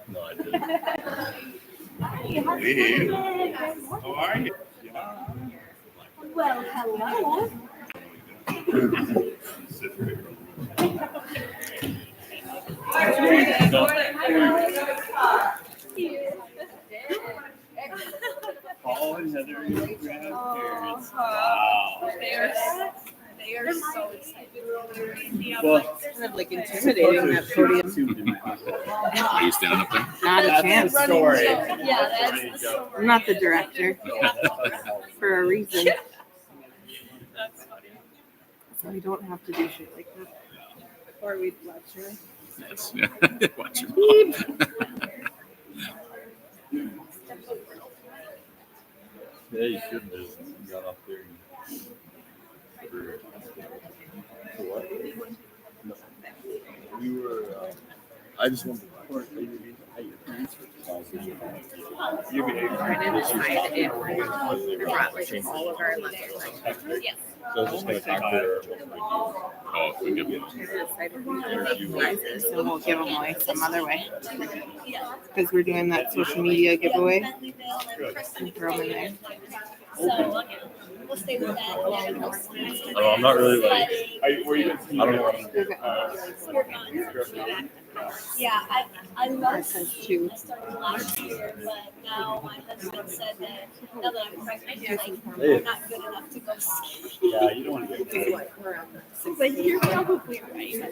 No, I didn't. Hey, how are you? Well, hello. Paul and Heather, your grandparents. Wow. They are so excited. Well, Kind of like intimidating that podium. Are you standing up there? Not a That's chance. the story. Yeah, that's the story. I'm not the director for a reason. That's funny. So we don't have to do shit like that. Or we'd lecture. Yes. Watch your mouth. Yeah, you shouldn't have got up there. For what? No. We were, I just wanted to report that at your parents' you I didn't hide it. I brought like all of our lunches. Yes. So I was just going to talk to her. Oh, if we give you. We decided we were making prizes and we'll give them away some other way. Because we're doing that social media giveaway. And throw them in there. So we'll stay with that. Oh, I'm not really like. I don't know what I'm doing. Yeah, I love Ours has two. I started last year, but now my husband said that now that I'm pregnant, Hey. I'm not good enough to go skiing. Yeah, you don't want to get. We're on the But you're probably right.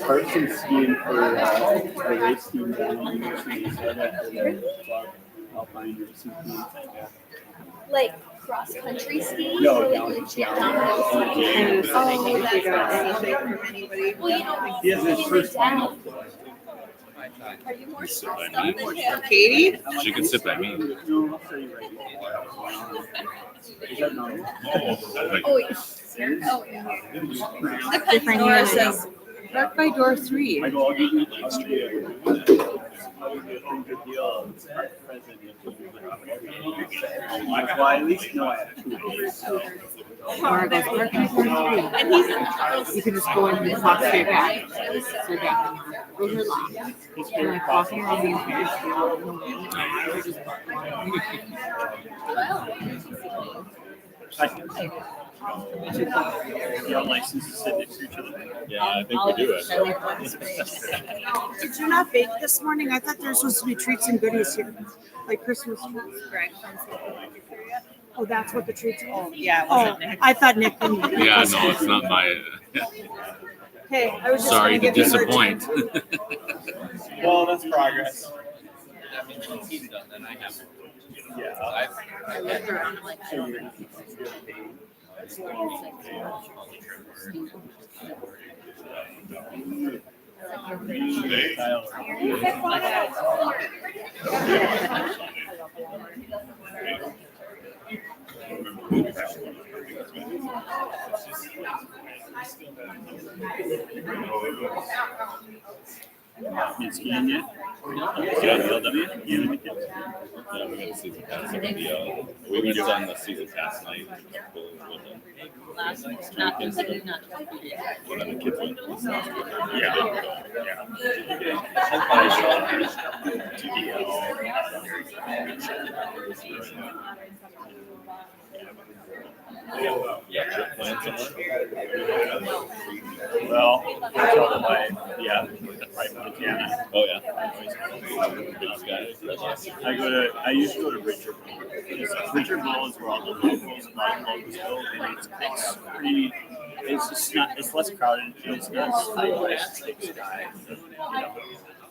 Person skiing for the race team down in University. So that's the club alpine racing team. Like cross country skiing? No, or down- legit down- downhill skiing? And just like Oh, if you got that's anything from anybody. Well, you know, He has his when first you're down, final. are you more Sit by stressed out me. than him? Katie? She can sit by me. No, I'll show you right now. Is that normal? Oh, yeah. Oh, yeah. Depends. Different Nora unity. says, Park by door 3. I go, I'll give you Australia. I'll give you a good deal. Present if you well, at least know I have 2 days. Or it goes park by door 3. and he's in Charles. You can just go in and walk straight back. So down. Those are long. And like walking around these parents, they all in the wind. We're just Your license is sit next to each other. Yeah, I think we do it. Did you not bake this morning? I thought there was supposed to be treats and goodies here, like Christmas treats. Oh, that's what the treats are. Oh, yeah. Oh, I thought Nick. Yeah, no, it's not my. Hey, I was just Sorry gonna to give you her disappoint. Well, that's progress. He's done, then I have. Yeah. I looked around like, Been skiing yet? Yeah, LW? You and the kids? Yeah, we got a season pass. We went on the season pass night. Last week, not considered, not. One of the kids went. Yeah, trip plan somewhere. Well, I told them yeah. Oh yeah. Big sky. I used to go to Richard Bowl. Richard Bowl is where all the locals, a lot of locals go, and it's pretty. It's just not. It's less crowded. It's not nice. Big sky. You know,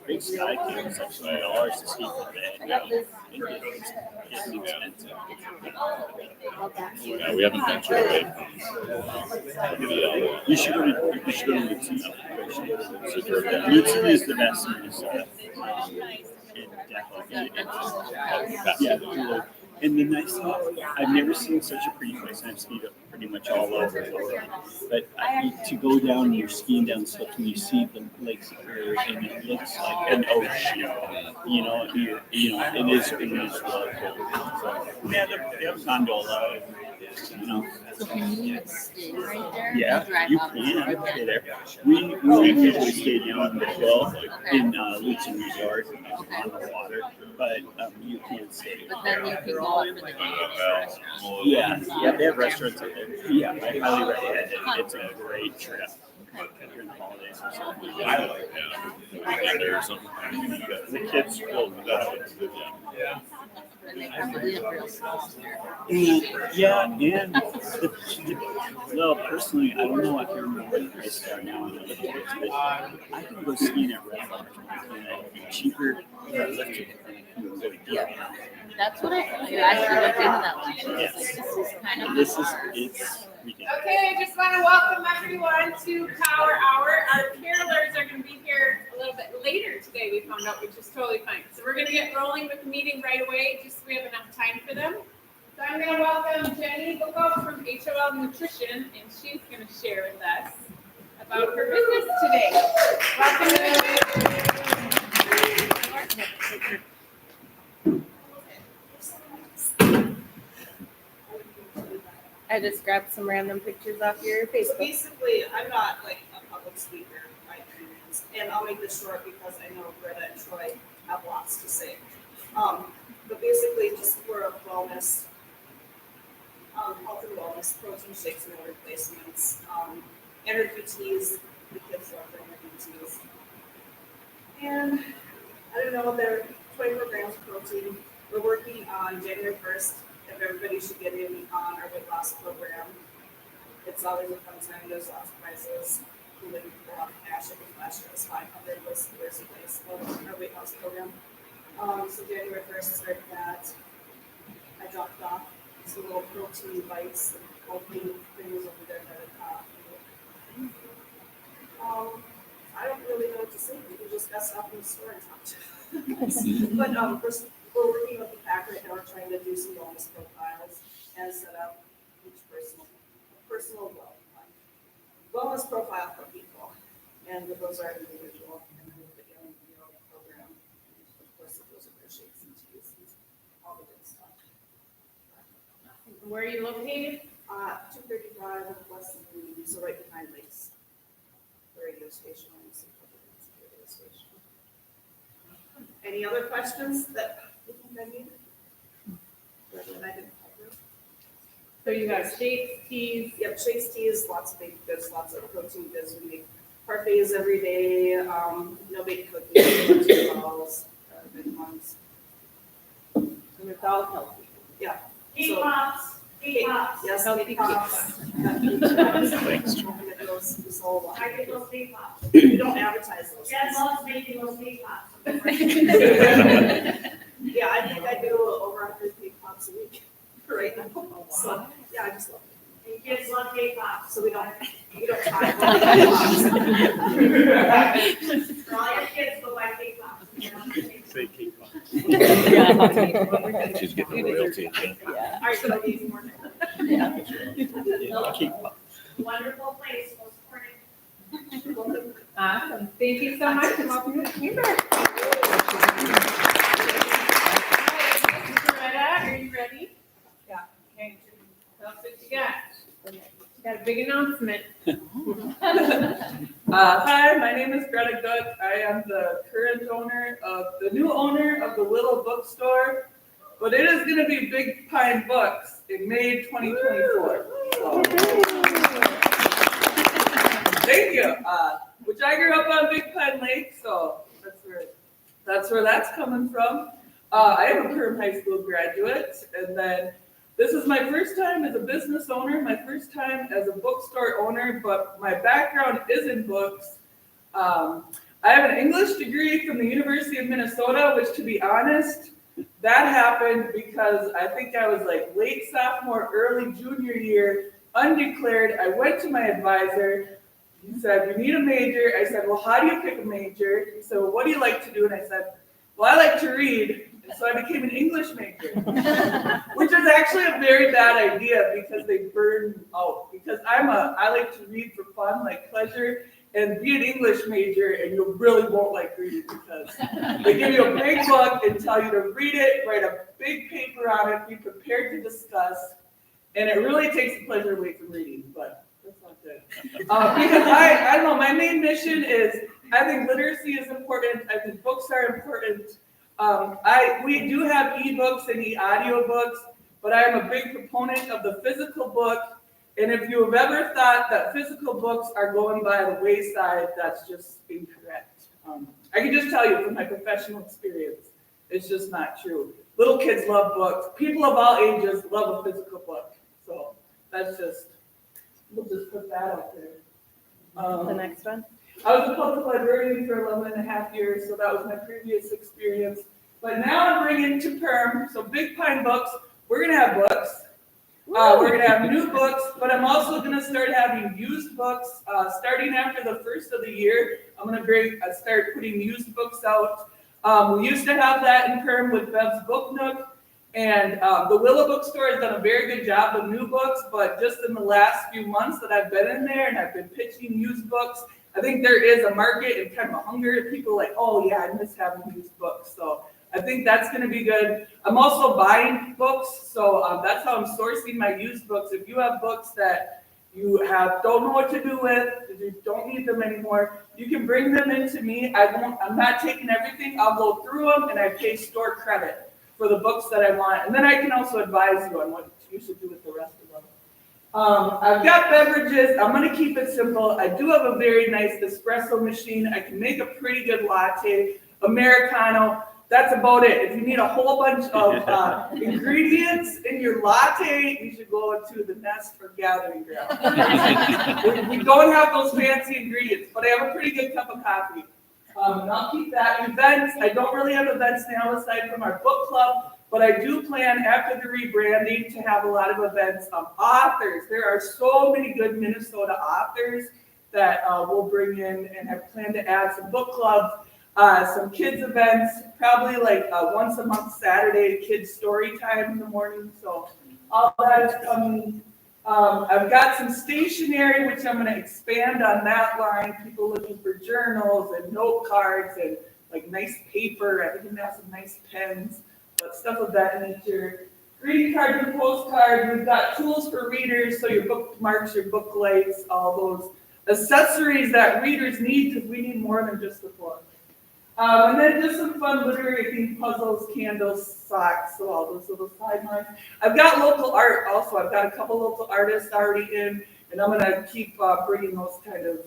Big Sky Camp is actually $2 to ski for the day. It's expensive. Yeah, we haven't ventured away from the You should go to Lutzy. Lutzy is the best in Minnesota. Yeah. And the nice thing, I've never seen such a pretty place, and I've skied up pretty much all over the world. But to go down, and you're skiing down slopes, and you see the Lake Superior, and it looks like an ocean. You know, it is really cool. So, yeah, they have gondola. You know, So can you stay right there? Yeah, Drive you up. can stay there. We occasionally stayed down the hill in Leeson Resort on the water, but you can stay. But then you can go up for the day and restaurant. Yeah, they have restaurants out there. Yeah, I highly recommend it. It's a great trip during the holidays or something. I like that. And there's something. The kids will love it. Yeah. And they probably have real small there. Yeah, and well, personally, I don't know. I can't remember what the prices are now. But I can go skiing at Red Farm and cheaper lifting. Yeah. That's what I actually looked into that last year. I was like, this is kind of This is bizarre. it's ridiculous. Okay, I just want to welcome everyone to Power Hour. Our carolers are going to be here a little bit later today, we found out, which is totally fine. So we're going to get rolling with the meeting right away, just so we have enough time for them. So I'm going to welcome Jenny Bookout from HOL Nutrition, and she's going to share with us about her business today. Welcome. I just grabbed some random pictures off your So Facebook. basically, I'm not like a public speaker by any means, and I'll make this short because I know Greta and Troy have lots to say. But basically, just for a wellness, health and wellness, protein shakes and meal replacements, energy teas, the kids love their energy teas. And I don't know, they're 24 grams of protein. We're working on January 1st. If everybody should get in on our weight loss program. It's always a fun time. There's lots of prizes. We win a lot of cash. I think last year was 500 was the first place of our weight loss program. So January 1st started that. I dropped off some little protein bites and protein things over there by the top. I don't really know what to say. We can just mess up in the store and talk to us. But first, we're working with the pack right now. We're trying to do some wellness profiles and set up each personal wellness profile for people. And those are individual. And then we'll put you on the meal program. Of course, those are their shakes and teas and all the good stuff. Where are you located? 235 West Lee, so right behind Lakes. The radio station. Radio station. Any other questions that you think I need? Or that I didn't cover? So you have shakes, teas. Yep, shakes, teas, lots of baked goods, lots of protein goods. We make parfaits every day. No baked cookies, balls, big ones. And it's all healthy. Yeah. Cake So- pops, cake pops. Yes, Healthy cake pops. Thanks, And it goes this whole line. I get those cake pops. We don't advertise those. Dad loves making those cake pops. Yeah, I think I do over 100 cake pops a week right now. So, yeah, I just love it. And kids love cake pops. So we don't try. For all your kids, go buy cake pops. Say cake pop. Yeah. She's getting the royalty. Yeah. All right, so I need some more. Keep up. Wonderful place, we'll support it. Awesome. Thank you so much. And welcome to the chamber. Loretta, are you ready? Yeah. Okay. Tell us what you got. You got a big announcement. Hi, my name is Greta Cook. I am the new owner of the Willow Bookstore, but it is going to be Big Pine Books in May 2024. So. Thank you. Which I grew up on Big Pine Lake, so that's where that's coming from. I am a Perham High School graduate, and then this is my first time as a business owner, my first time as a bookstore owner, but my background is in books. I have an English degree from the University of Minnesota, which, to be honest, that happened because I think I was like late sophomore, early junior year, undeclared. I went to my advisor. He said, "You need a major." I said, "Well, how do you pick a major?" He said, "Well, what do you like to do?" And I said, "Well, I like to read." And so I became an English major, which is actually a very bad idea because they burn out. Because I like to read for fun, like pleasure, and be an English major, and you really won't like reading because they give you a big book and tell you to read it, write a big paper on it, be prepared to discuss. And it really takes the pleasure away from reading, but that's not good. Because I don't know, my main mission is, I think literacy is important. I think books are important. We do have ebooks and e-audio books, but I am a big proponent of the physical book. And if you have ever thought that physical books are going by the wayside, that's just incorrect. I can just tell you from my professional experience, it's just not true. Little kids love books. People of all ages love a physical book. So that's just, we'll just put that out there. The next one. I was a public librarian for 11 and a half years, so that was my previous experience. But now I'm bringing to Perm, so Big Pine Books, we're gonna have books. We're gonna have new books, but I'm also gonna start having used books. Starting after the first of the year, I'm gonna start putting used books out. We used to have that in Perm with Bev's Book Nook, and the Willow Bookstore has done a very good job with new books, but just in the last few months that I've been in there and I've been pitching used books, I think there is a market and kind of a hunger. People like, oh yeah, I miss having used books. So I think that's going to be good. I'm also buying books, so that's how I'm sourcing my used books. If you have books that you don't know what to do with, you don't need them anymore, you can bring them into me. I'm not taking everything. I'll go through them and I pay store credit for the books that I want. And then I can also advise you on what you should do with the rest of them. I've got beverages. I'm going to keep it simple. I do have a very nice espresso machine. I can make a pretty good latte, Americano. That's about it. If you need a whole bunch of ingredients in your latte, you should go to the Nest or Gathering Ground. We don't have those fancy ingredients, but I have a pretty good cup of coffee. And I'll keep that. Events, I don't really have events now aside from our book club, but I do plan after the rebranding to have a lot of events. Authors, there are so many good Minnesota authors that we'll bring in, and I plan to add some book clubs, some kids events, probably like once a month Saturday, kids story time in the morning. So all that is coming. I've got some stationery, which I'm going to expand on that line. People looking for journals and note cards and like nice paper. I think we have some nice pens, but stuff of that nature. Greeting cards and postcards. We've got tools for readers, so your bookmarks, your booklets, all those accessories that readers need, because we need more than just the book. And then just some fun literary themed puzzles, candles, socks, so all those little sidelines. I've got local art also. I've got a couple local artists already in, and I'm going to keep bringing those kind of,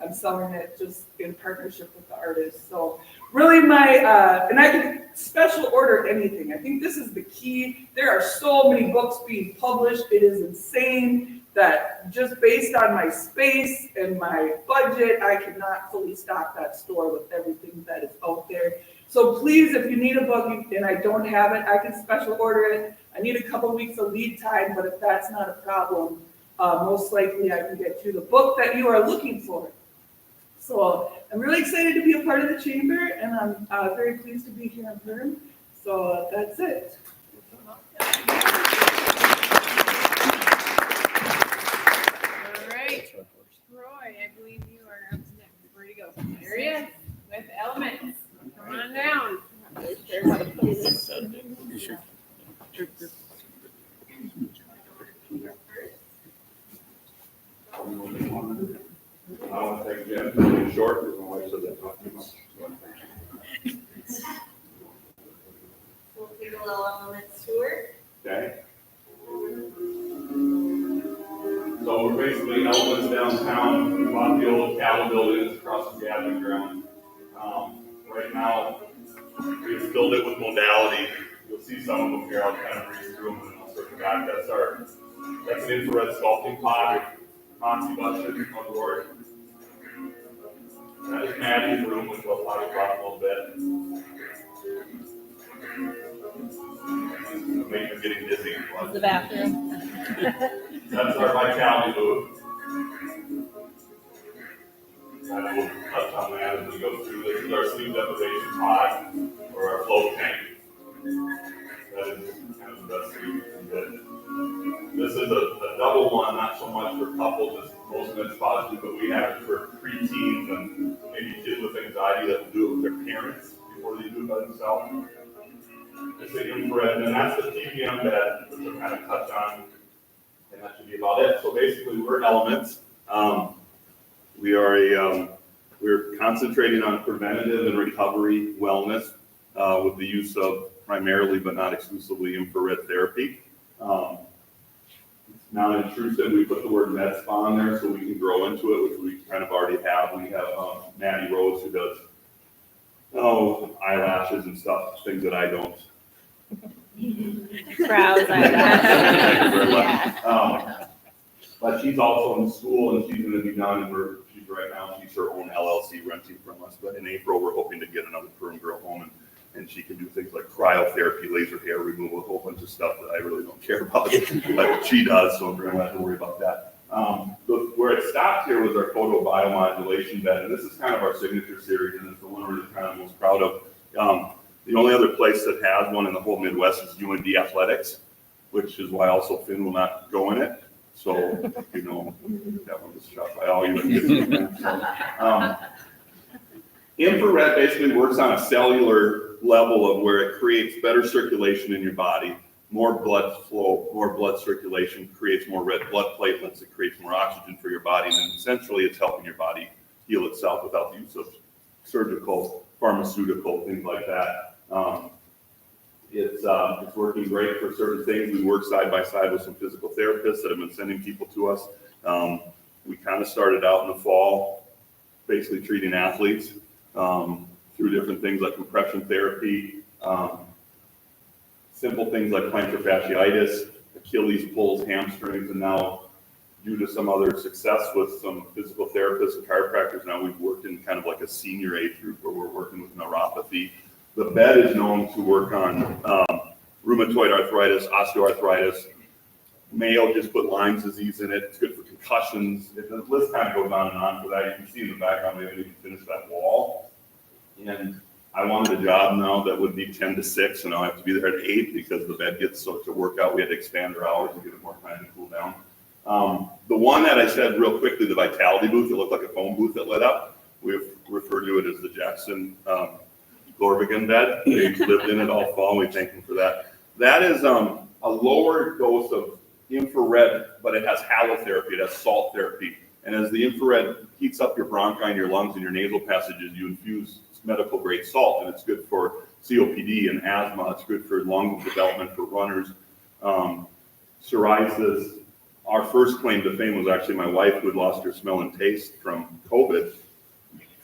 I'm selling it just in partnership with the artists. So really and I can special order anything. I think this is the key. There are so many books being published. It is insane that just based on my space and my budget, I cannot fully stock that store with everything that is out there. So please, if you need a book and I don't have it, I can special order it. I need a couple weeks of lead time, but if that's not a problem, most likely I can get you the book that you are looking for. So I'm really excited to be a part of the chamber, and I'm very pleased to be here in Perm. So that's it. Troy, I believe you are up next. Where do you go? There he is with Elements. Come on down. You sure? I don't think Jen's really short, because my wife said that not too much. We'll take a little Elements tour. Okay? So we're basically Elements downtown, we bought the old cattle buildings across the gathering ground. Right now, we just filled it with modality. You'll see some of them here, I'll kind of breeze through them and I'll circle back. That's an infrared sculpting pod, Monty Butcher on board. That is Maddie's room, which we'll probably talk a little bit. Make her getting dizzy. The bathroom. That's our vitality booth. And we'll touch on that as we go through. This is our sleep deprivation pod, or our float tank. That is kind of the best sleep we can get. This is a double one, not so much for couples as most med spas do, but we have it for preteens and maybe kids with anxiety that will do it with their parents before they do it by themselves. It's the infrared, and that's the TPM bed, which we'll kind of touch on. that should be about it. So basically, we're Elements. We're concentrating on preventative and recovery wellness with the use of primarily but not exclusively infrared therapy. It's non-intrusive. We put the word med spa in there so we can grow into it, which we kind of already have. We have Maddie Rose who does eyelashes and stuff, things that I don't. Brows, Thank you very much. yeah. But she's also in school and she's going to be done. She's right now, she's her own LLC renting from us. But in April, we're hoping to get another perm girl home and she can do things like cryotherapy, laser hair removal, a whole bunch of stuff that I really don't care about. But she does, so we're going to have to worry about that. Where it stopped here was our photobiomodulation bed. And this is kind of our signature series and it's the one we're kind of most proud of. The only other place that has one in the whole Midwest is UND Athletics, which is why also Finn will not go in it. So, you know, that one was shot by all you. Infrared basically works on a cellular level of where it creates better circulation in your body, more blood flow, more blood circulation, creates more red blood platelets, it creates more oxygen for your body, and then essentially it's helping your body heal itself without the use of surgical, pharmaceutical, things like that. It's working great for certain things. We work side by side with some physical therapists that have been sending people to us. We kind of started out in the fall, basically treating athletes through different things like compression therapy, simple things like plantar fasciitis, Achilles pulls, hamstrings, and now due to some other success with some physical therapists and chiropractors, now we've worked in kind of like a senior age group where we're working with neuropathy. The bed is known to work on rheumatoid arthritis, osteoarthritis. Mayo just put Lyme disease in it. It's good for concussions. The list kind of goes on and on for that. You can see in the background, we haven't even finished that wall. And I wanted a job now that would be 10 to 6, and I'll have to be there at 8 because the bed gets so to work out. We had to expand our hours to give it more time to cool down. The one that I said real quickly, the Vitality booth, it looked like a phone booth that lit up. We've referred to it as the Jackson Gorvigan bed. They lived in it all fall. We thank them for that. That is a lower dose of infrared, but it has halotherapy, it has salt therapy. And as the infrared heats up your bronchi and your lungs and your nasal passages, you infuse medical grade salt, and it's good for COPD and asthma. It's good for lung development for runners. Psoriasis. Our first claim to fame was actually my wife, who had lost her smell and taste from COVID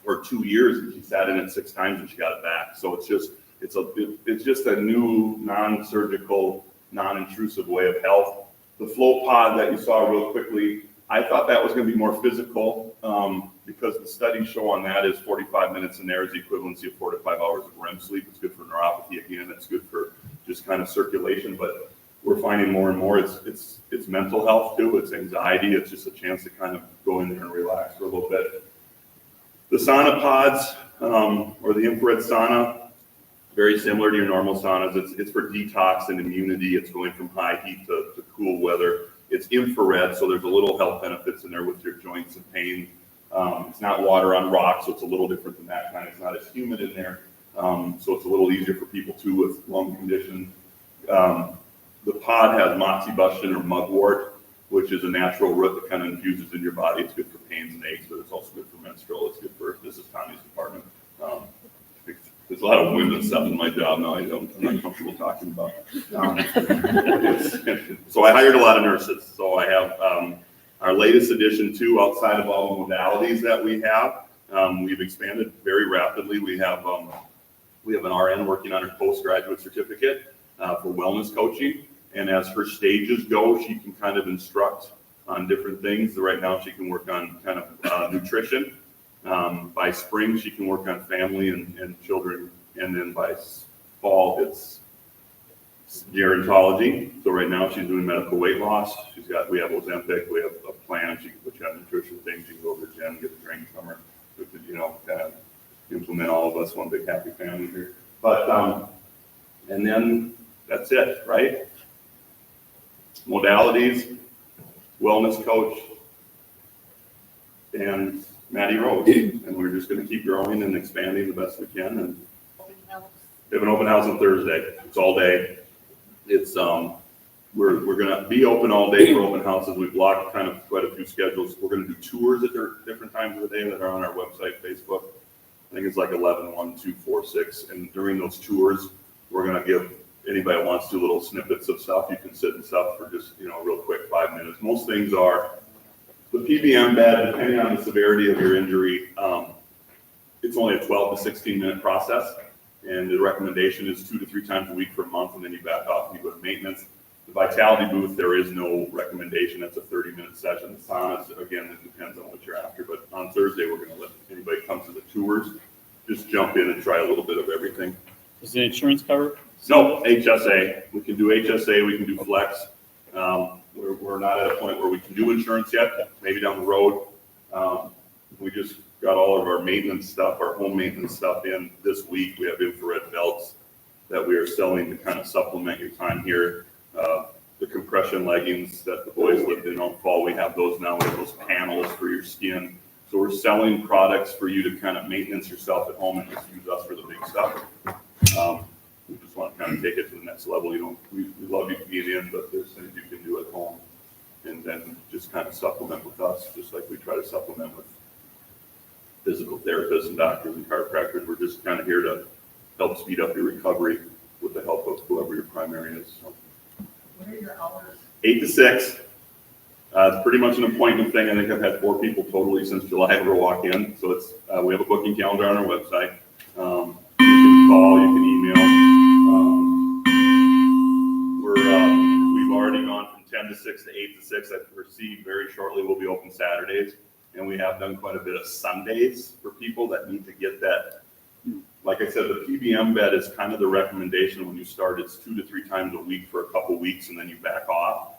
for 2 years, and she sat in it 6 times and she got it back. So it's just a new non-surgical, non-intrusive way of health. The flow pod that you saw real quickly, I thought that was going to be more physical because the studies show on that is 45 minutes in there is the equivalency of 4 to 5 hours of REM sleep. It's good for neuropathy again. It's good for just kind of circulation, but we're finding more and more it's mental health too. It's anxiety. It's just a chance to kind of go in there and relax for a little bit. The sauna pods or the infrared sauna, very similar to your normal saunas. It's for detox and immunity. It's going from high heat to cool weather. It's infrared, so there's a little health benefits in there with your joints and pain. It's not water on rock, so it's a little different than that kind. It's not as humid in there, so it's a little easier for people too with lung conditions. The pod has moxibustion or mugwort, which is a natural root that kind of infuses in your body. It's good for pains and aches, but it's also good for menstrual. It's good for, this is Tommy's department. There's a lot of women stuff in my job now. I'm not comfortable talking about. So I hired a lot of nurses. So I have our latest addition too, outside of all the modalities that we have. We've expanded very rapidly. We have an RN working on her postgraduate certificate for wellness coaching. And as her stages go, she can kind of instruct on different things. Right now, she can work on kind of nutrition. By spring, she can work on family and children. And then by fall, it's gerontology. So right now, she's doing medical weight loss. We have Ozempic. We have a plan. She can put you on nutrition things. She can go to the gym, get the training from her. We could, kind of implement all of us, one big happy family here. But, and then that's it, right? Modalities, wellness coach, and Maddie Rose. And we're just going to keep growing and expanding the best we can. And we have an open house on Thursday. It's all day. It's we're gonna be open all day for open houses. We've blocked kind of quite a few schedules. We're gonna do tours at different times of the day that are on our website, Facebook. I think it's like 11, 1, 2, 4, 6. And during those tours, we're gonna give anybody that wants to little snippets of stuff. You can sit and stuff for just, real quick 5 minutes. Most things are the PBM bed, depending on the severity of your injury. It's only a 12 to 16 minute process. And the recommendation is 2 to 3 times a week for a month, and then you back off and you go to maintenance. The Vitality booth, there is no recommendation. That's a 30-minute session. The saunas, again, it depends on what you're after. But on Thursday, we're going to let anybody come to the tours, just jump in and try a little bit of everything. Does the insurance cover? No, HSA. We can do HSA. We can do flex. We're not at a point where we can do insurance yet. Maybe down the road. We just got all of our maintenance stuff, our home maintenance stuff in this week. We have infrared belts that we are selling to kind of supplement your time here. The compression leggings that the boys lived in on fall, we have those now. We have those panels for your skin. So we're selling products for you to kind of maintenance yourself at home and just use us for the big stuff. We just want to kind of take it to the next level. We love you being in, but there's things you can do at home. And then just kind of supplement with us, just like we try to supplement with physical therapists and doctors and chiropractors. We're just kind of here to help speed up your recovery with the help of whoever your primary is. So. What are your hours? 8 to 6. It's pretty much an appointment thing. I think I've had 4 people totally since July ever walk in. So it's we have a booking calendar on our website. You can call, you can email. We've already gone from 10 to 6 to 8 to 6. I foresee very shortly we'll be open Saturdays. And we have done quite a bit of Sundays for people that need to get that. Like I said, the PBM bed is kind of the recommendation when you start. It's 2 to 3 times a week for a couple weeks, and then you back off.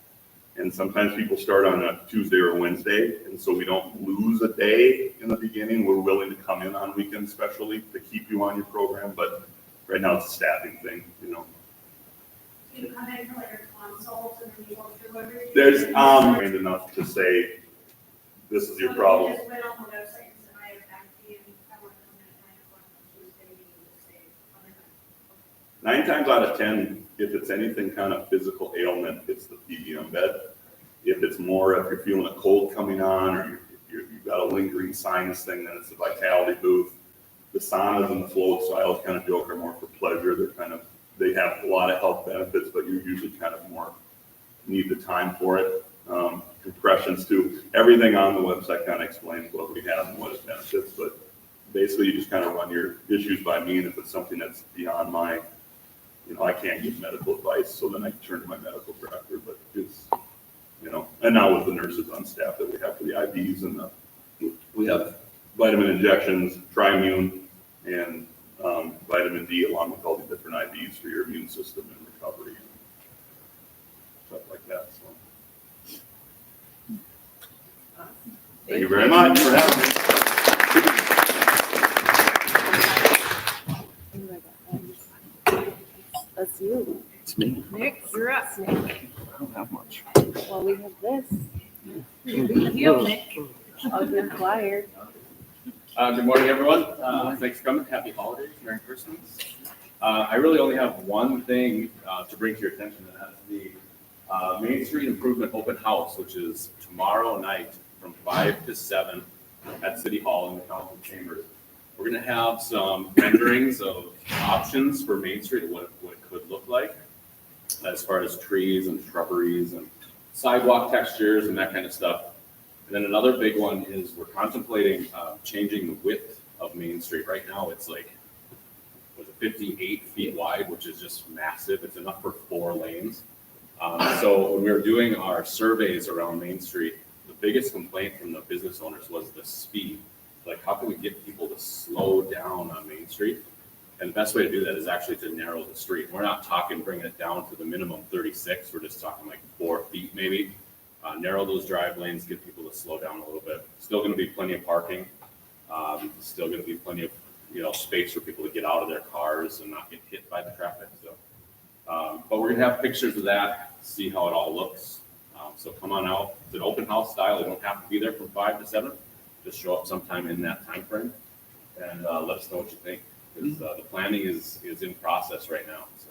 And sometimes people start on a Tuesday or Wednesday, and so we don't lose a day in the beginning. We're willing to come in on weekends especially to keep you on your program, but right now it's a staffing thing, Do you come in for like a consult and then you go through everything? There's trained enough to say, this is your problem. You just went on the website and said, I have back pain, I want to come in at 9 o'clock on Tuesday, you would say, other 9 times out of 10, if it's anything kind of physical ailment, it's the PBM bed. If it's more, if you're feeling a cold coming on, or you've got a lingering sinus thing, then it's the Vitality booth. The saunas and the floats, so I always kind of joke, are more for pleasure. They have a lot of health benefits, but you usually kind of more need the time for it. Compressions too. Everything on the website kind of explains what we have and what it benefits, but basically you just kind of run your issues by me, and if it's something that's beyond my, I can't give medical advice, so then I turn to my medical director, but it's, and now with the nurses on staff that we have for the IVs and we have vitamin injections, Trimune, and vitamin D, along with all the different IVs for your immune system and recovery and stuff like that, so. Thank you very much for having me. That's you. It's me. Nick, you're up. I don't have much. Well, we have this. Heel, Nick. I'll give flyer. Good morning, everyone. Thanks for coming. Happy holidays. Merry Christmas. I really only have one thing to bring to your attention, and that's the Main Street Improvement Open House, which is tomorrow night from 5 to 7 at City Hall in the Council Chambers. We're going to have some renderings of options for Main Street, what it could look like as far as trees and shrubberies and sidewalk textures and that kind of stuff. And then another big one is we're contemplating changing the width of Main Street. Right now it's like 58 feet wide, which is just massive. It's enough for 4 lanes. So when we were doing our surveys around Main Street, the biggest complaint from the business owners was the speed. Like, how can we get people to slow down on Main Street? And the best way to do that is actually to narrow the street. We're not talking bringing it down to the minimum 36. We're just talking like 4 feet maybe. Narrow those drive lanes, get people to slow down a little bit. Still going to be plenty of parking. Still going to be plenty of space for people to get out of their cars and not get hit by the traffic. So, but we're going to have pictures of that, see how it all looks. So come on out. It's an open house style. You don't have to be there from 5 to 7. Just show up sometime in that time frame and let us know what you think. Because the planning is in process right now. So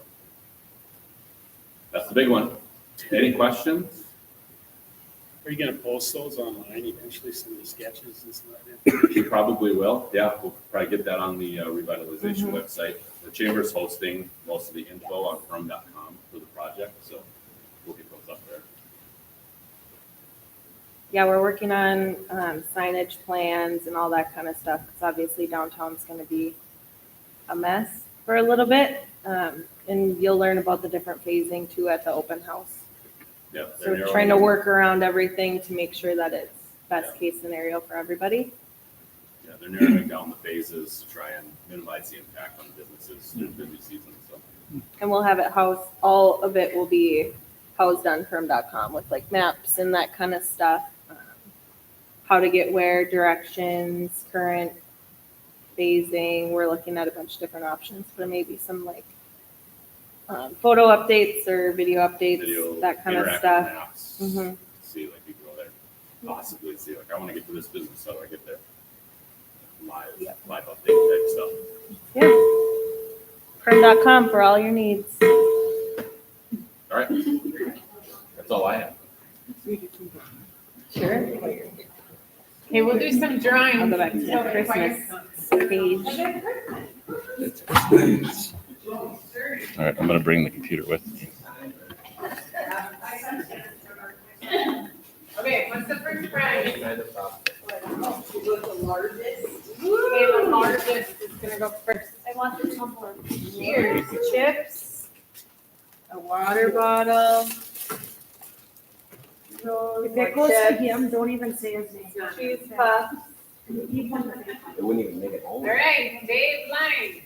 that's the big one. Any questions? Are you gonna post those online eventually, some of the sketches and stuff like that? We probably will. Yeah, we'll probably get that on the revitalization website. The chamber's hosting most of the info on from.com for the project, so we'll get those up there. Yeah, we're working on signage plans and all that kind of stuff, because obviously downtown's gonna be a mess for a little bit. And you'll learn about the different phasing too at the open house. Yeah. So we're trying to work around everything to make sure that it's best case scenario for everybody. Yeah, they're narrowing down the phases to try and minimize the impact on businesses during busy season, so. And we'll have it housed, all of it will be housed on firm.com with like maps and that kind of stuff. How to get where, directions, current phasing. We're looking at a bunch of different options for maybe some like photo updates or video updates, Video, that kind of interactive stuff. maps, Mhm. see, like, you go there, possibly see, like, I want to get to this business, how do I get there? Live update type stuff. Yeah. Firm.com for all your needs. All right. That's all I have. Sure. Okay, we'll do some drawing. I'll go back to the Christmas page. All right, I'm gonna bring the computer with me. Okay, what's the first prize? Okay, the largest is gonna go first. I want the tumbler. Here's chips, a water bottle. If it goes to him, don't even say his name. Cheese puffs. It wouldn't even make it home. All right, Dave Line.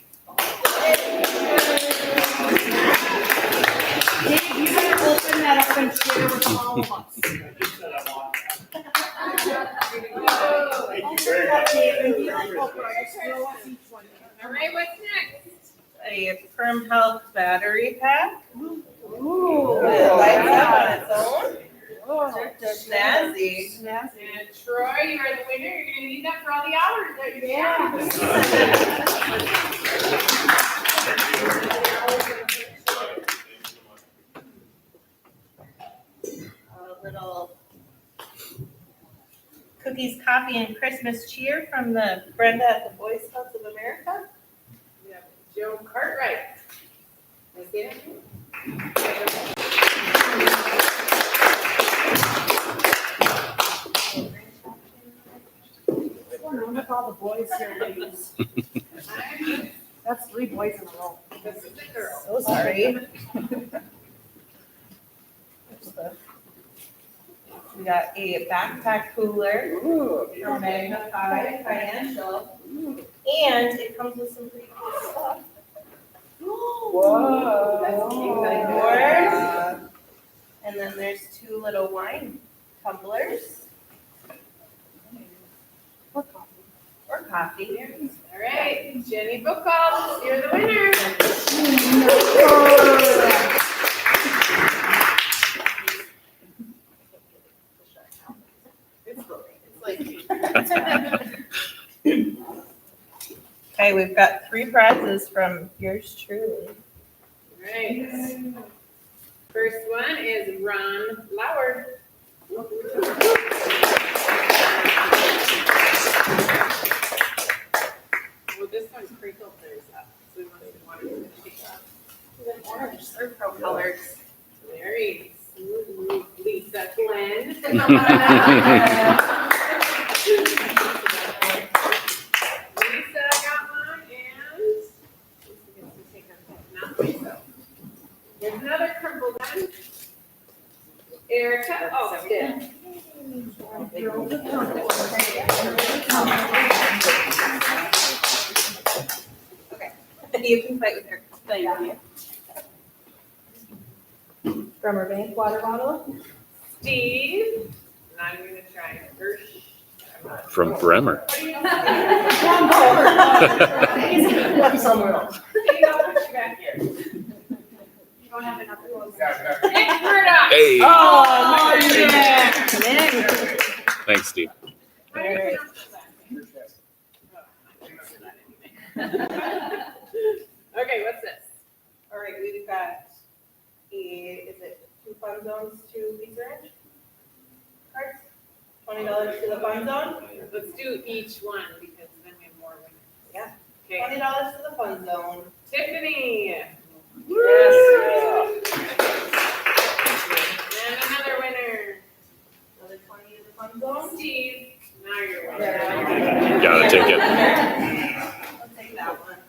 Dave, you gotta open that up and share with all of us. Thank you very much. All right, what's next? A Firm Health battery pack. Ooh. It lights up on its own. Snazzy. And Troy, you are the winner. You're gonna need that for all the hours that you're A little cookies, coffee, and Christmas cheer from the Brenda at the Boy Scouts of America. Yeah, Joe Cartwright. Is it? What's going on with all the boys here, ladies? That's 3 boys in a row. This is the girl. So sorry. We got a backpack cooler from Magnify Financial. And it comes with some pretty cool stuff. Whoa. That's yours. And then there's 2 little wine tumblers. Or coffee. All right, Jenny Bookall, you're the winner. Okay, we've got 3 prizes from yours truly. Right. First one is Ron Lauer. Well, this one's crinkled theirs up, so we want to take that. Orange, they're pro colors. Very smooth, Lisa Flynn. Lisa got one, and Lisa gets to take her now, so. There's another crumpled one. Erica Austin. You can fight with her. Bremer Bank water bottle. Steve, and I'm gonna try Hirsch. From Bremer. What do you Somewhere else. Steve, I'll put you back here. You don't have enough of those. Nick Murdoch. Hey, Oh, yeah. thanks, Steve. How do you pronounce that? Okay, what's this? All right, we've got is it 2 Fun Zones $20 to the fun zone? Let's do each one because then we have more winners. Yeah. Okay, $20 to the fun zone. Tiffany. Yes. And another winner. Another 20 to the fun zone. Steve. Now you're winning. Yeah. Gotta take it. I'll take that one.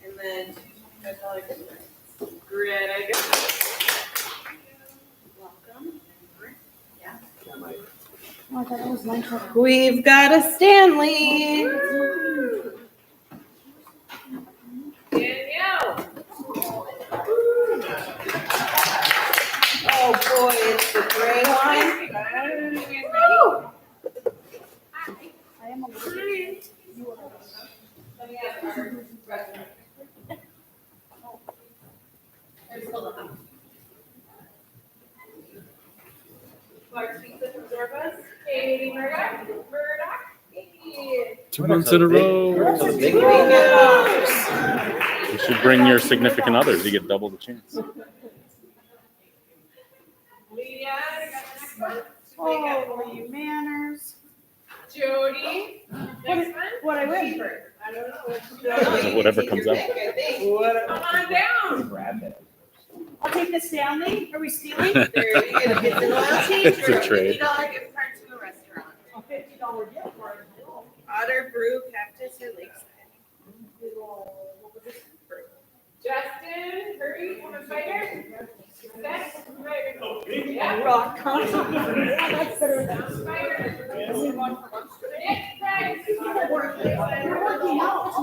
And then, that's all I did. Great, I guess. Welcome. Oh, I thought that was my turn. We've got a Stanley. Danielle. Oh boy, it's the gray one. I am a little bit. Clark Pizza from Zorba's. Katie Murdoch. Hey. 2 months in a row. You should bring your significant others. You get double the chance. Leah, I got the next one. Holy manners. Jody. Next one. What I win? I don't know. Whatever comes out. Come on down. Grab that. I'll take the Stanley. Are we stealing? There you go. It's a loyalty It's for a trade. $50 gift card to a restaurant. A $50 gift card. Otter Brew, Cactus, or Lakeside. Justin, hurry, come and fight her. Success, right. Yeah. Rock concert. That's better than. Sounds fighter. Next prize. We're working out.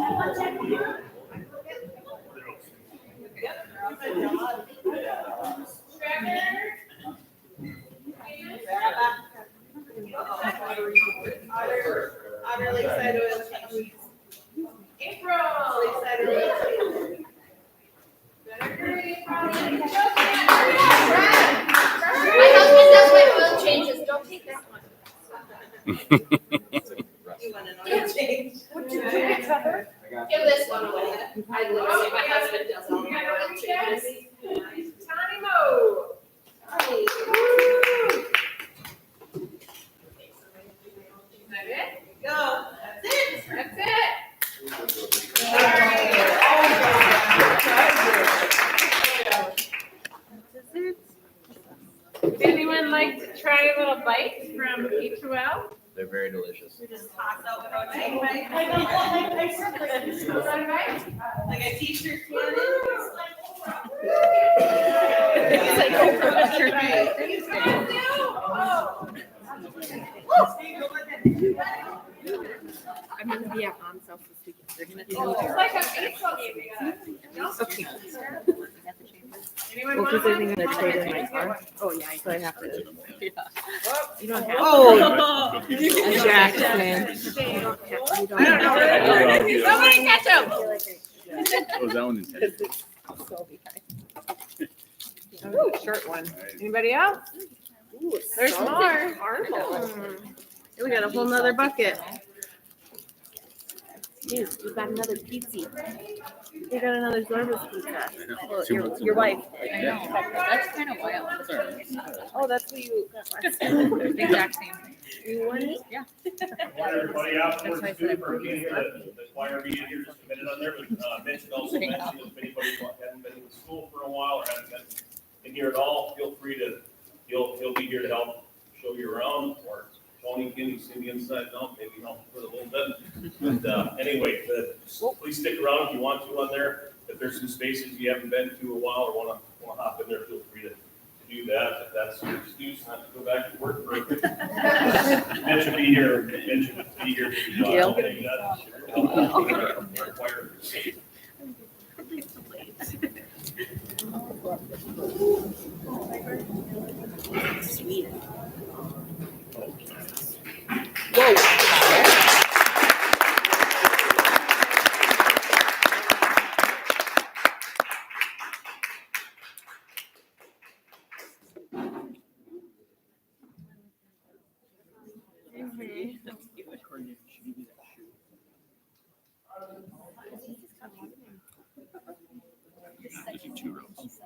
Trevor. Otter Lakeside Oil Change. April. Lakeside Oil Change. Better hurry, April. My husband does my oil changes, don't take that one. You want an oil change? What did you get, Trevor? Give this one away. I literally, my husband does all my oil changes. Tony Mo. Is that it? Go. That's it. Would anyone like to try a little bite from H2L? They're very delicious. We just toss out what I take. Like a t-shirt. It's like I'm gonna be at mom's house this weekend. They're gonna Oh, it's like a baseball game. Okay. Anyone Well, want because they're one? gonna trade in my car. Oh, yeah, so I have to. You don't have. Oh. Jack, man. You don't have. You don't have. Somebody catch him. Was that one intended? So be kind. Ooh, short one. Anybody else? There's more. We got a whole nother bucket. Dude, we got another pizza. We got another Zorba's pizza. Well, 2 months in a your row. wife. I know, that's kind of wild. Oh, that's what you got last time. The exact same thing. You won it? Want everybody afterwards too, for any of the choir meeting here just committed on there, but mention also mention if anybody hasn't been in school for a while or hasn't been in here at all, feel free to, he'll be here to help show you around, or Tony can see the inside out, maybe help for a little bit. But anyway, please stick around if you want to on there. If there's some spaces you haven't been to a while or wanna hop in there, feel free to do that. If that's your excuse not to go back to work for a bit. Mitch should be here, Mitch should be here. Sweet. Just do 2 rows.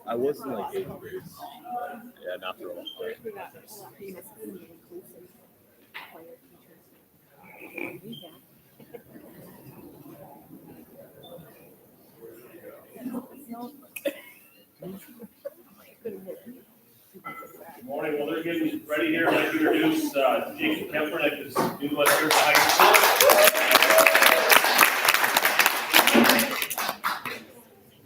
I was in like 8th grade. Yeah, not for a long time. Good morning. Well, they're getting ready here. I'd like to introduce Jacob Kemper, like this new left here at the high school.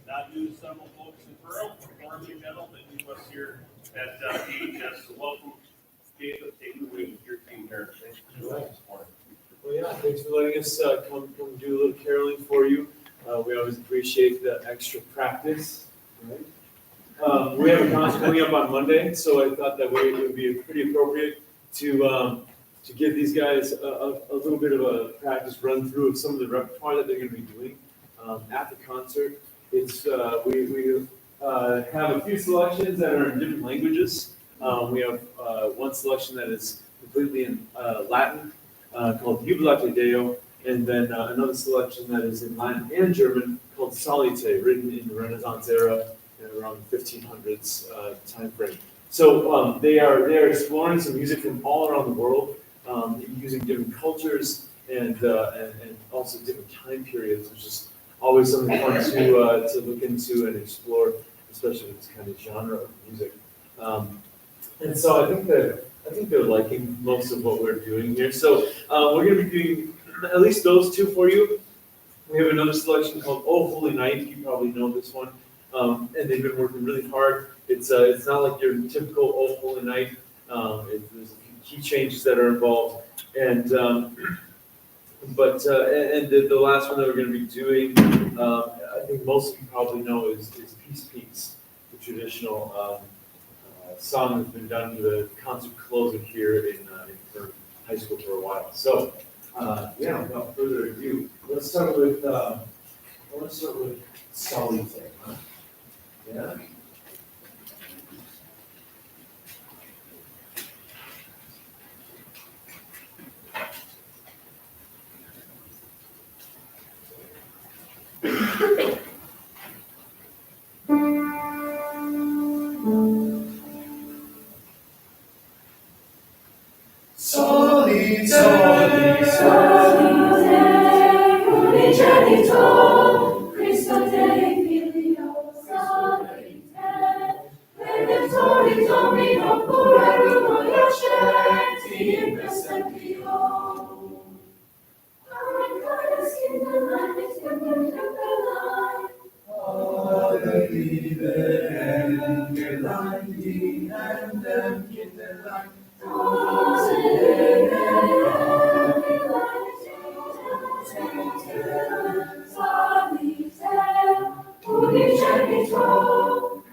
Not new to several folks in Pearl, formerly general, but new to us here at DHS. So welcome, Jacob, take it away with your team here. Well, yeah, thanks for letting us come do a little caroling for you. We always appreciate the extra practice. Right? We have a concert coming up on Monday, so I thought that it would be pretty appropriate to give these guys a little bit of a practice run through of some of the repertoire that they're going to be doing at the concert. It's we have a few selections that are in different languages. We have one selection that is completely in Latin, called Jubilate Deo, and then another selection that is in Latin and German called Salite, written in the Renaissance era around 1500s time frame. So they are exploring some music from all around the world, using different cultures and also different time periods, which is always something fun to look into and explore, especially with this kind of genre of music. And so I think they're liking most of what we're doing here. So we're going to be doing at least those two for you. We have another selection called Oh Holy Night. You probably know this one. And they've been working really hard. It's not like your typical Oh Holy Night. There's a few key changes that are involved. And the last one that we're going to be doing, I think most of you probably know is Peace Peace, the traditional song that's been done for the concert closer here in high school for a while. So, without further ado, let's start with Salite. Yeah. Soli, soli, soli, Unigenito, Christo Dei Filio, Salite, Redemptori Domino, Puerum Iacenti, in Presentio. Our God is in the light, is in the light. Unigenito,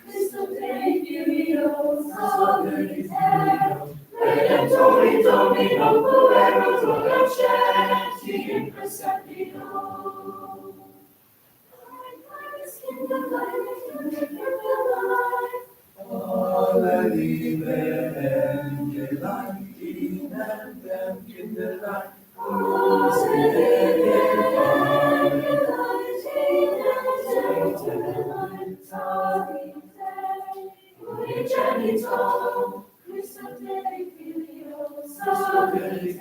Christo Dei Filio, Salite, Redemptori Domino, Puerum Iacenti, in Presentio. Our God is in the light, is in the light. Unigenito, Christo Dei Filio, Salite,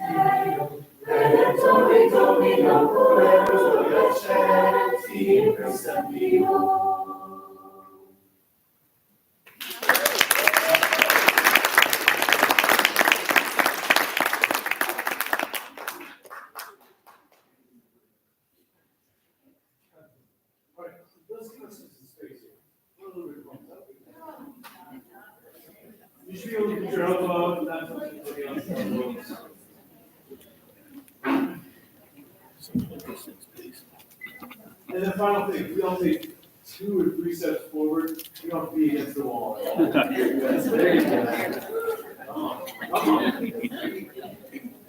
Redemptori Domino, Puerum Iacenti, in Presentio. Let's give us some space here. We're a little bit close up. You should be able to put your elbow out, not touch anybody else's elbows. And the final thing, we don't take 2 or 3 steps forward, we don't be against the wall. Yes, there you go. Come on, come on.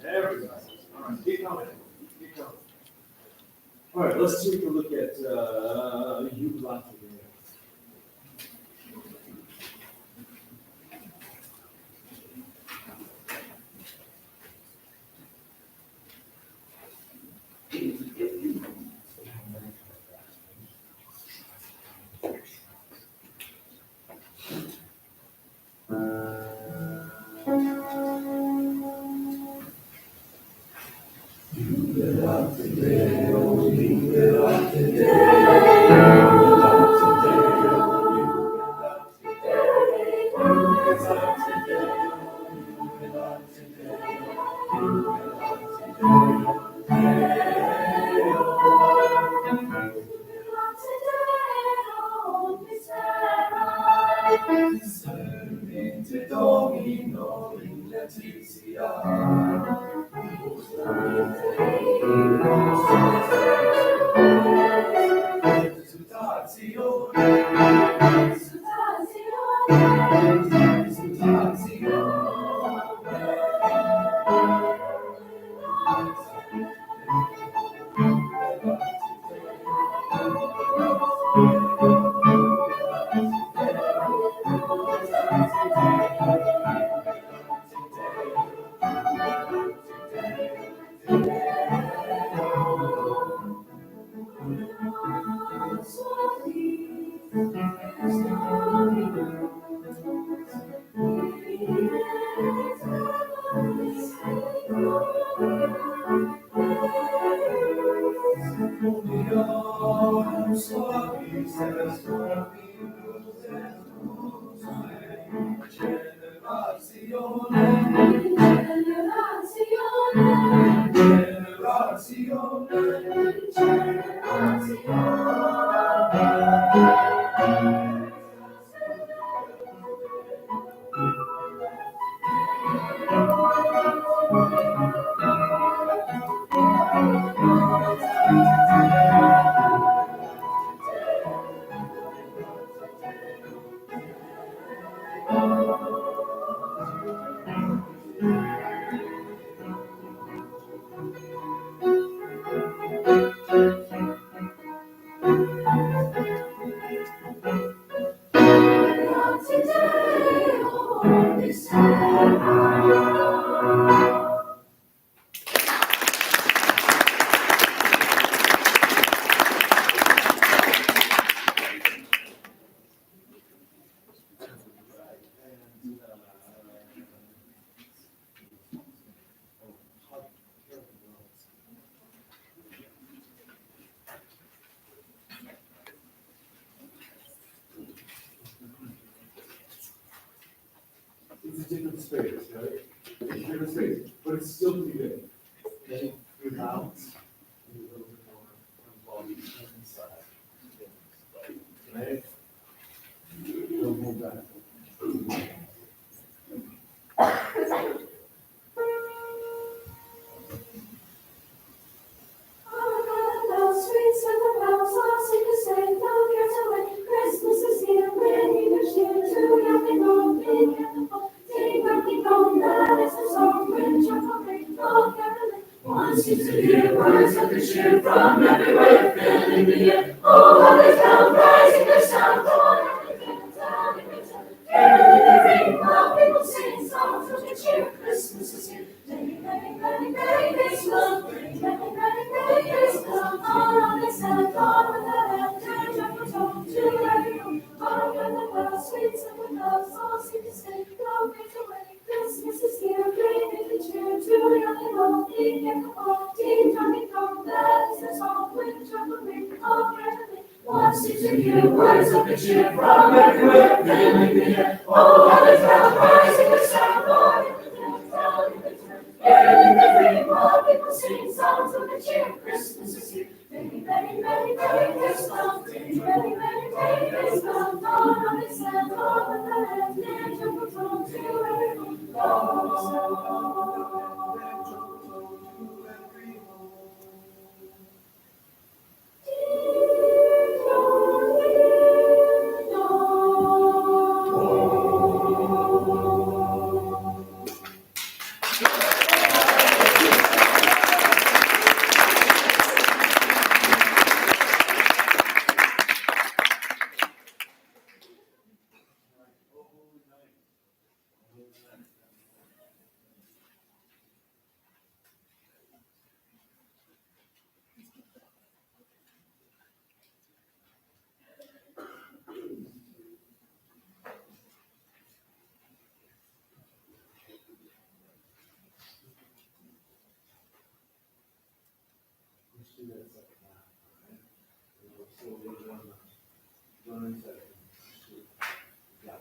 There we go. All right, keep coming, keep coming. All right, let's take a look at Jubilate. It's a different space, right? It's a different space, but it's still pretty big. Okay, good balance. And a little bit more volume inside. Right? Don't move back. Words of the cheer from everywhere, filling the air. Oh, how they sound, rising their sound, carrying the ring while people sing songs of the cheer. Christmas is here. Merry, merry, merry Christmas. Merry, merry, merry Christmas. All on the Santa Claus with a hand, turn up the tone to every home. All around the world, sweet silver bells, all seem to say, go get away. Christmas is here, bringing the cheer to young and old. Deep in the fall, deep coming home, that is the song with trouble ring, all heavenly. One seems to hear words of the cheer from everywhere, filling the air. Oh, how the crowd rising the sound, Lord, carrying the ring while people sing songs of the cheer. Christmas is here. Merry, merry, merry, merry Christmas. Merry, merry, merry, merry Christmas. All on the sand, all of the land, and jump from to every home. just do that second half, all right? And we'll slowly run the second. Yeah.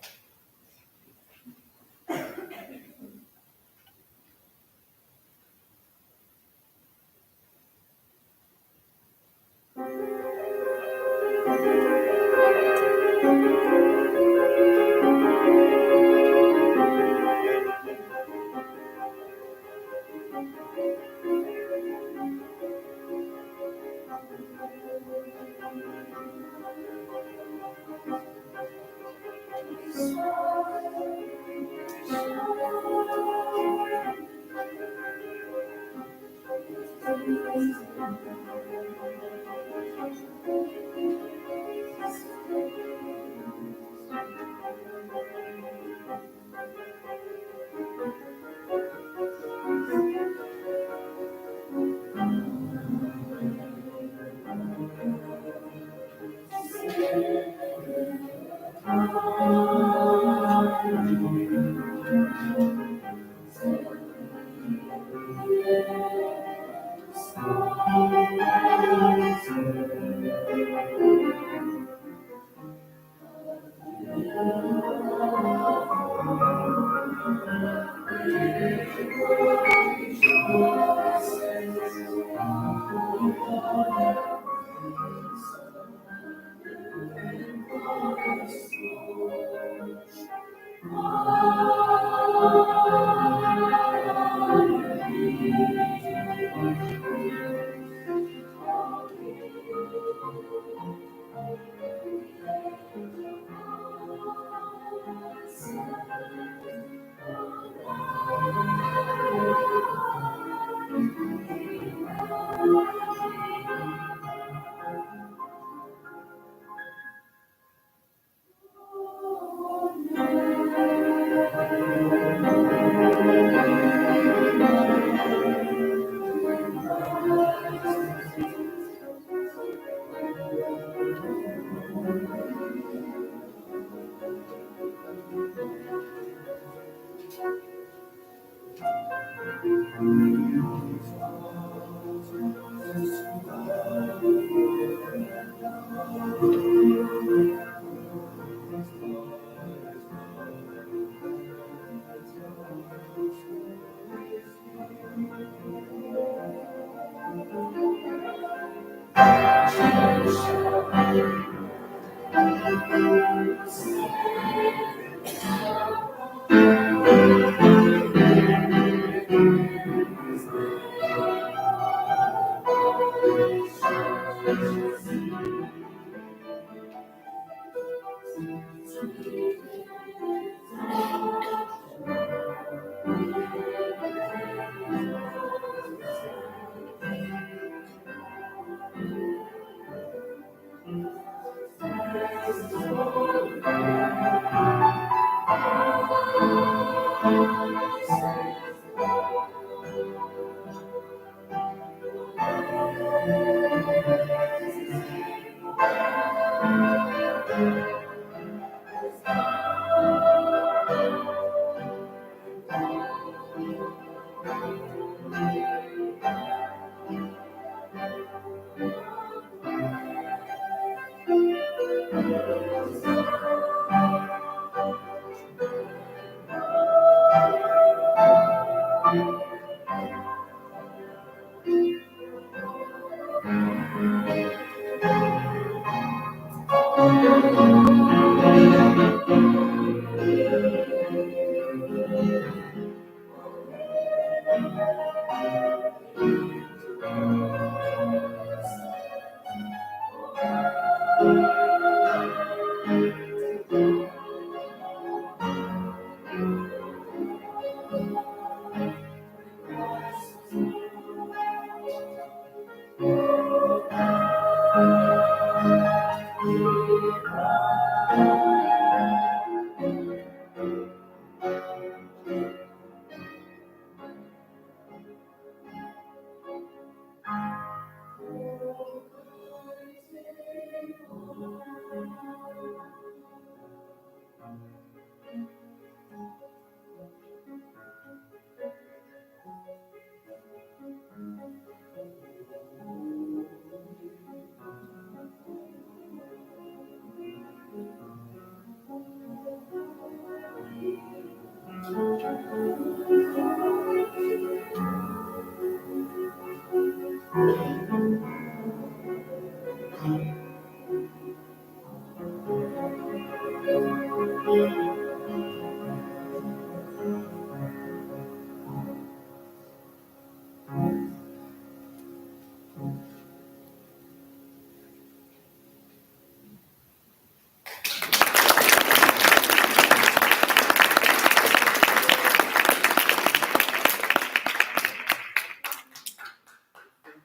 Thank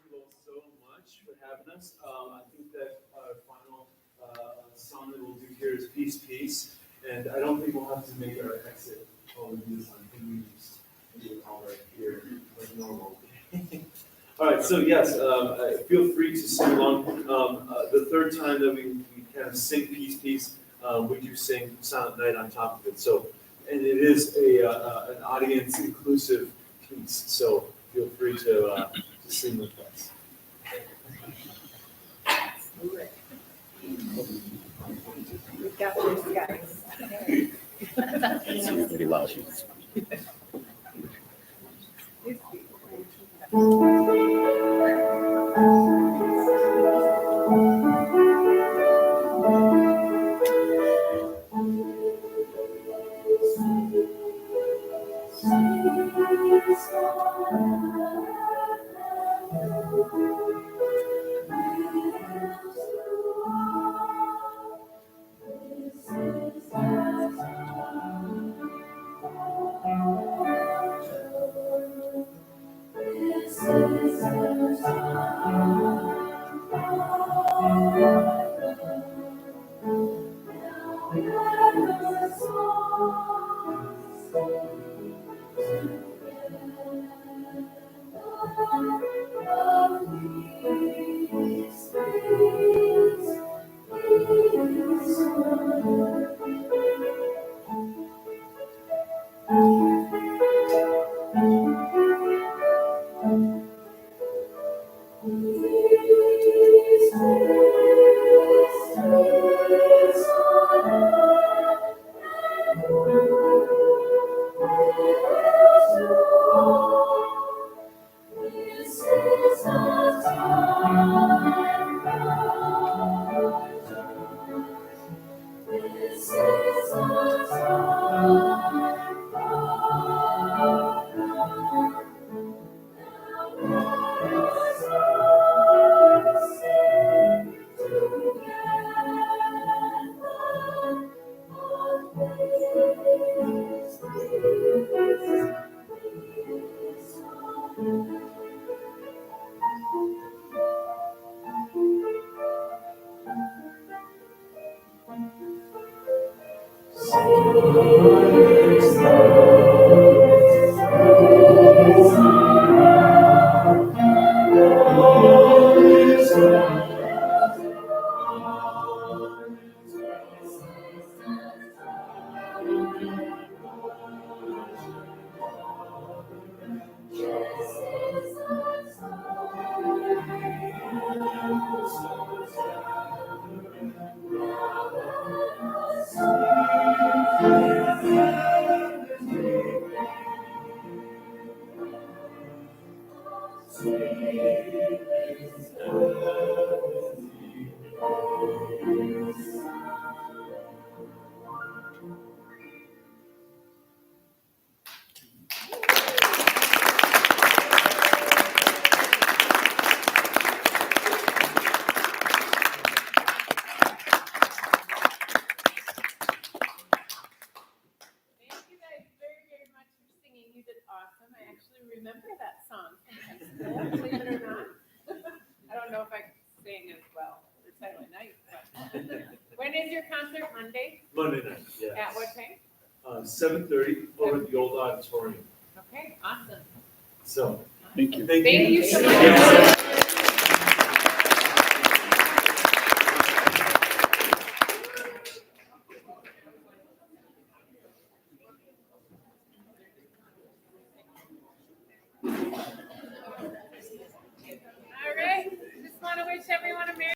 you all so much for having us. I think that our final song that we'll do here is Peace, Peace. And I don't think we'll have to make our exit while we do this. I think we just do it all right here like normal. All right, so yes, feel free to sing along. The third time that we kind of sing Peace, Peace, we do sing Silent Night on top of it. So, and it is an audience inclusive piece. So feel free to sing with us. We got this, guys. It's pretty loud. Thank you guys very, very much for singing. You did awesome. I actually remember that song from high school, believe it or not. I don't know if I sang as well for Silent Night, but when is your concert? Monday? Monday night, yes. At what time? 7:30 over at the old auditorium. Okay, awesome. So, Thank you. thank you. Thank you so much.